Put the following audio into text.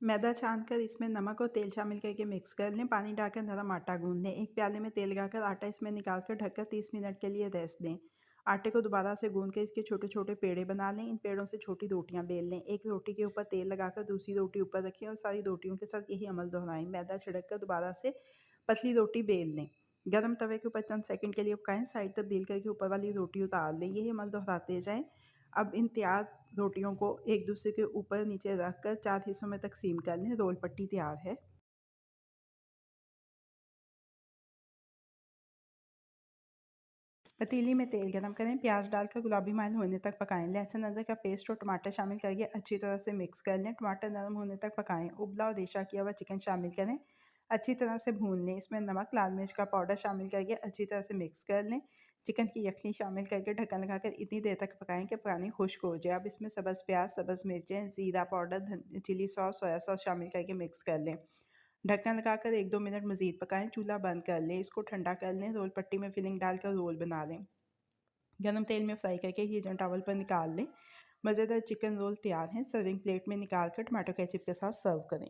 मैदा छान कर इसमें नमक और तेल शामिल करके मिक्स कर लें। पानी डालकर नरम आटा गूंद लें। एक प्याले में तेल लगाकर आटा इसमें निकाल कर ढककर 30 मिनट के लिए रेस्ट दें। आटे को दोबारा से गूंद कर इसके छोटे छोटे पेड़े बना लें। इन पेड़ों से छोटी रोटियां बेल लें। एक रोटी के ऊपर तेल लगाकर दूसरी रोटी ऊपर रखें और सारी रोटियों के साथ यही अमल दोहराएं। मैदा छिड़क कर दोबारा से पतली रोटी बेल लें। गरम तवे के ऊपर चंद सेकंड के लिए पकाएं। साइड तब्दील करके ऊपर वाली रोटी उतार लें। यही अमल दोहराते जाएं। अब इन तैयार रोटियों को एक दूसरे के ऊपर नीचे रखकर 4 हिस्सों में तकसीम कर लें। रोल पट्टी तैयार है। पतीली में तेल गरम करें। प्याज डालकर गुलाबी माइल होने तक पकाएं। लहसुन अदरक का पेस्ट और टमाटर शामिल करके अच्छी तरह से मिक्स कर लें। टमाटर नरम होने तक पकाएं। उबला और रेशा किया हुआ चिकन शामिल करें। अच्छी तरह से भून लें। इसमें नमक लाल मिर्च का पाउडर शामिल करके अच्छी तरह से मिक्स कर लें। चिकन की यखनी शामिल करके ढक्कन लगाकर इतनी देर तक पकाएं कि पानी खुश्क हो जाए। अब इसमें सब्ज़ प्याज, सब्ज़ मिर्चें, ज़ीरा powder, chilli sauce, soya sauce शामिल करके मिक्स कर लें। ढक्कन लगाकर 1-2 मिनट मज़ीद पकाएं। चूल्हा बंद कर लें। इसको ठंडा कर लें। रोल पट्टी में फिलिंग डालकर रोल बना लें। गरम तेल में फ्राई करके किचन टॉवल पर निकाल लें। मज़ेदार चिकन रोल तैयार हैं। सर्विंग प्लेट में निकाल कर टमाटो केचप के साथ सर्व करें।